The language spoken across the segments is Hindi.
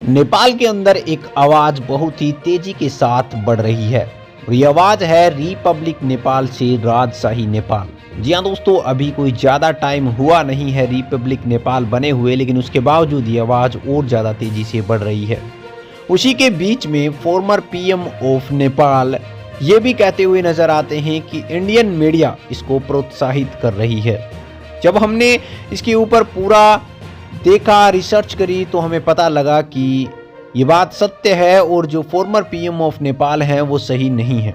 नेपाल के अंदर एक आवाज बहुत ही तेजी के साथ बढ़ रही है और ये आवाज है रिपब्लिक नेपाल से राजशाही नेपाल। जी हाँ दोस्तों, अभी कोई ज़्यादा टाइम हुआ नहीं है रिपब्लिक नेपाल बने हुए, लेकिन उसके बावजूद ये आवाज़ और ज़्यादा तेजी से बढ़ रही है। उसी के बीच में फॉर्मर पीएम ऑफ नेपाल ये भी कहते हुए नजर आते हैं कि इंडियन मीडिया इसको प्रोत्साहित कर रही है। जब हमने इसके ऊपर पूरा देखा, रिसर्च करी, तो हमें पता लगा कि ये बात सत्य है और जो फॉर्मर पीएम ऑफ नेपाल हैं वो सही नहीं है।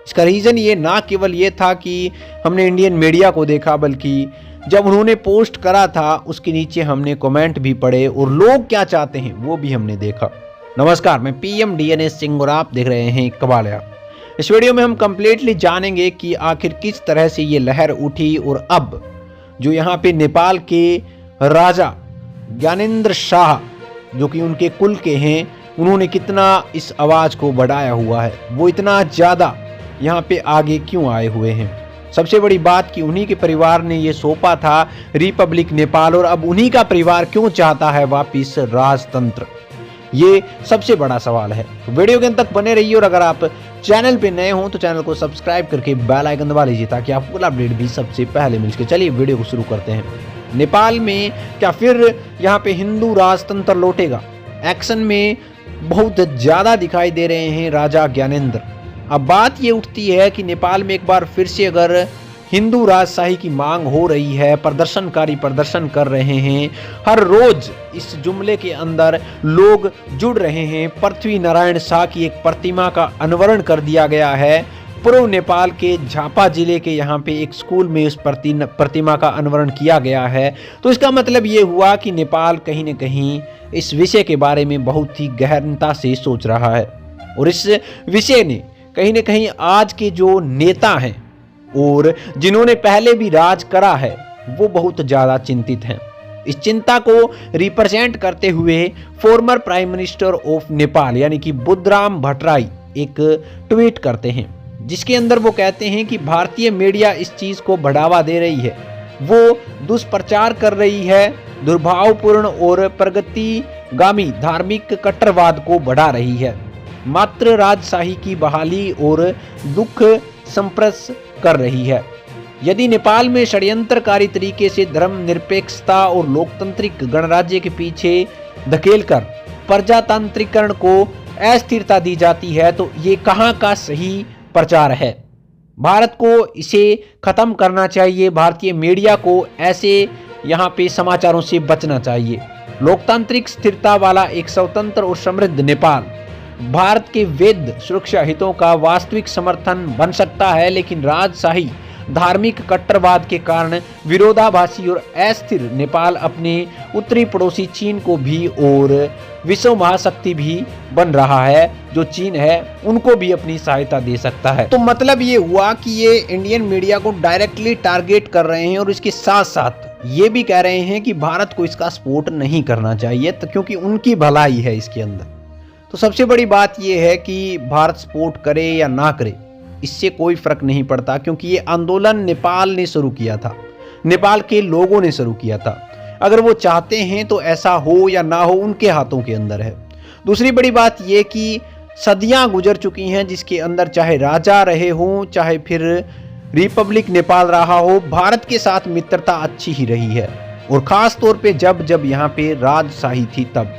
इसका रीज़न ये ना केवल ये था कि हमने इंडियन मीडिया को देखा, बल्कि जब उन्होंने पोस्ट करा था उसके नीचे हमने कमेंट भी पढ़े और लोग क्या चाहते हैं वो भी हमने देखा। नमस्कार, मैं पीएम डीएनएस सिंह और आप देख रहे हैं कबालिया। इस वीडियो में हम कंप्लीटली जानेंगे कि आखिर किस तरह से ये लहर उठी और अब जो यहाँ पे नेपाल के राजा ज्ञानेंद्र शाह, जो कि उनके कुल के हैं, उन्होंने कितना इस आवाज़ को बढ़ाया हुआ है, वो इतना ज़्यादा यहाँ पे आगे क्यों आए हुए हैं। सबसे बड़ी बात कि उन्हीं के परिवार ने ये सौंपा था रिपब्लिक नेपाल, और अब उन्हीं का परिवार क्यों चाहता है वापिस राजतंत्र, ये सबसे बड़ा सवाल है। तो वीडियो के अंत तक बने रहिए और अगर आप चैनल पे नए हों तो चैनल को सब्सक्राइब करके बेल आइकन दबा लीजिए ताकि आपको फुल अपडेट भी सबसे पहले मिल सके। चलिए वीडियो को शुरू करते हैं। नेपाल में क्या फिर यहाँ पे हिंदू राजतंत्र लौटेगा? एक्शन में बहुत ज़्यादा दिखाई दे रहे हैं राजा ज्ञानेंद्र। अब बात ये उठती है कि नेपाल में एक बार फिर से अगर हिंदू राजशाही की मांग हो रही है, प्रदर्शनकारी प्रदर्शन कर रहे हैं, हर रोज इस जुमले के अंदर लोग जुड़ रहे हैं। पृथ्वी नारायण शाह की एक प्रतिमा का अनावरण कर दिया गया है। पूर्व नेपाल के झापा जिले के यहाँ पे एक स्कूल में उस प्रतिमा का अनावरण किया गया है। तो इसका मतलब ये हुआ कि नेपाल कहीं न कहीं इस विषय के बारे में बहुत ही गहनता से सोच रहा है और इस विषय ने कहीं न कहीं आज के जो नेता हैं और जिन्होंने पहले भी राज करा है वो बहुत ज़्यादा चिंतित हैं। इस चिंता को रिप्रेजेंट करते हुए former prime minister of Nepal यानी कि बुद्धराम भट्टराई एक ट्वीट करते हैं, जिसके अंदर वो कहते हैं कि भारतीय मीडिया इस चीज़ को बढ़ावा दे रही है, वो दुष्प्रचार कर रही है, दुर्भावपूर्ण और प्रगतिगामी धार्मिक कट्टरवाद को बढ़ा रही है, मात्र राजशाही की बहाली और दुख संप्रस कर रही है। यदि नेपाल में षड्यंत्रकारी तरीके से धर्मनिरपेक्षता और लोकतांत्रिक गणराज्य के पीछे धकेलकर प्रजातांत्रिकरण को अस्थिरता दी जाती है तो ये कहाँ का सही प्रचार है? भारत को इसे खत्म करना चाहिए। भारतीय मीडिया को ऐसे यहाँ पे समाचारों से बचना चाहिए। लोकतांत्रिक स्थिरता वाला एक स्वतंत्र और समृद्ध नेपाल भारत के वैध सुरक्षा हितों का वास्तविक समर्थन बन सकता है, लेकिन राजशाही धार्मिक कट्टरवाद के कारण विरोधाभासी और अस्थिर नेपाल अपने उत्तरी पड़ोसी चीन को भी और विश्व महाशक्ति भी बन रहा है, जो चीन है उनको भी अपनी सहायता दे सकता है। तो मतलब ये हुआ कि ये इंडियन मीडिया को डायरेक्टली टारगेट कर रहे हैं और इसके साथ साथ ये भी कह रहे हैं कि भारत को इसका सपोर्ट नहीं करना चाहिए, तो क्योंकि उनकी भलाई है इसके अंदर। तो सबसे बड़ी बात यह है कि भारत सपोर्ट करे या ना करे, इससे कोई फर्क नहीं पड़ता, क्योंकि ये आंदोलन नेपाल ने शुरू किया था, नेपाल के लोगों ने शुरू किया था। अगर वो चाहते हैं तो ऐसा हो या ना हो उनके हाथों के अंदर है। दूसरी बड़ी बात ये कि सदियां गुजर चुकी हैं जिसके अंदर चाहे राजा रहे हों, चाहे फिर रिपब्लिक नेपाल रहा हो, भारत के साथ मित्रता अच्छी ही रही है, और ख़ास तौर पे जब जब यहाँ पे राजशाही थी तब।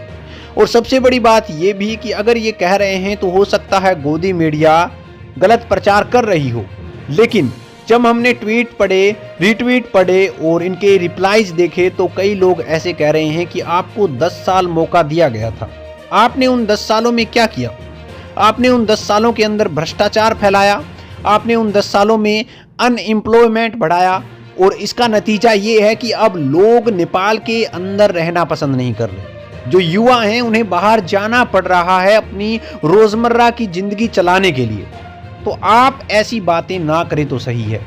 और सबसे बड़ी बात ये भी कि अगर ये कह रहे हैं तो हो सकता है गोदी मीडिया गलत प्रचार कर रही हो, लेकिन जब हमने ट्वीट पढ़े, रीट्वीट पढ़े और इनके रिप्लाईज देखे तो कई लोग ऐसे कह रहे हैं कि आपको 10 साल मौका दिया गया था, आपने उन 10 सालों में क्या किया? आपने उन 10 सालों के अंदर भ्रष्टाचार फैलाया, आपने उन 10 सालों में अनएम्प्लॉयमेंट बढ़ाया, और इसका नतीजा ये है कि अब लोग नेपाल के अंदर रहना पसंद नहीं कर रहे। जो युवा हैं उन्हें बाहर जाना पड़ रहा है अपनी रोजमर्रा की जिंदगी चलाने के लिए। तो आप ऐसी बातें ना करें तो सही है।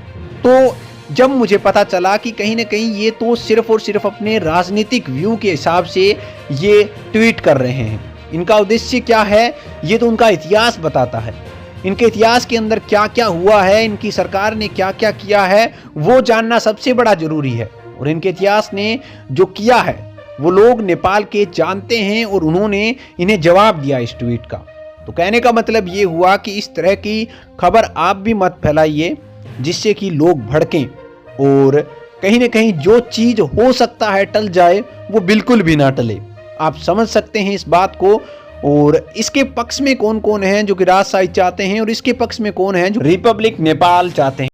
तो जब मुझे पता चला कि कहीं ना कहीं ये तो सिर्फ और सिर्फ अपने राजनीतिक व्यू के हिसाब से ये ट्वीट कर रहे हैं, इनका उद्देश्य क्या है ये तो उनका इतिहास बताता है। इनके इतिहास के अंदर क्या क्या हुआ है, इनकी सरकार ने क्या क्या किया है, वो जानना सबसे बड़ा जरूरी है। और इनके इतिहास ने जो किया है वो लोग नेपाल के जानते हैं और उन्होंने इन्हें जवाब दिया इस ट्वीट का। तो कहने का मतलब ये हुआ कि इस तरह की खबर आप भी मत फैलाइए जिससे कि लोग भड़कें और कहीं ना कहीं जो चीज हो सकता है टल जाए वो बिल्कुल भी ना टले। आप समझ सकते हैं इस बात को। और इसके पक्ष में कौन कौन है जो कि राजशाही चाहते हैं और इसके पक्ष में कौन है जो रिपब्लिक नेपाल चाहते हैं।